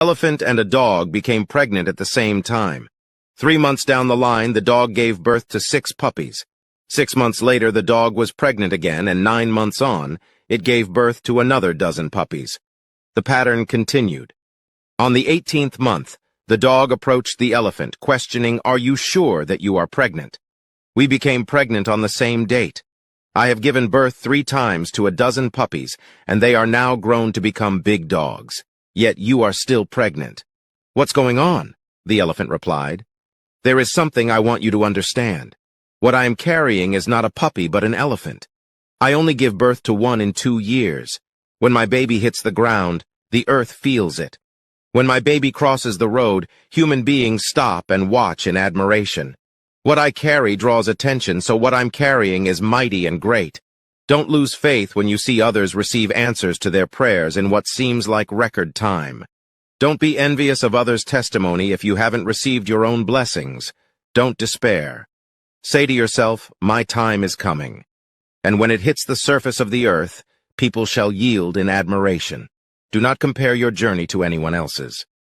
Elephant and a dog became pregnant at the same time. 3 months down the line, the dog gave birth to 6 puppies. 6 months later, the dog was pregnant again, and 9 months on, it gave birth to another dozen puppies. The pattern continued. On the 18th month, the dog approached the elephant, questioning, "Are you sure that you are pregnant?" "We became pregnant on the same date. I have given birth 3 times to a dozen puppies, and they are now grown to become big dogs. Yet you are still pregnant." "What's going on?" the elephant replied. "There is something I want you to understand. What I am carrying is not a puppy but an elephant. I only give birth to one in 2 years. When my baby hits the ground, the earth feels it. When my baby crosses the road, human beings stop and watch in admiration. What I carry draws attention, so what I'm carrying is mighty and great. Don't lose faith when you see others receive answers to their prayers in what seems like record time. Don't be envious of others' testimony if you haven't received your own blessings. Don't despair. Say to yourself, 'My time is coming.' And when it hits the surface of the earth, people shall yield in admiration. Do not compare your journey to anyone else's.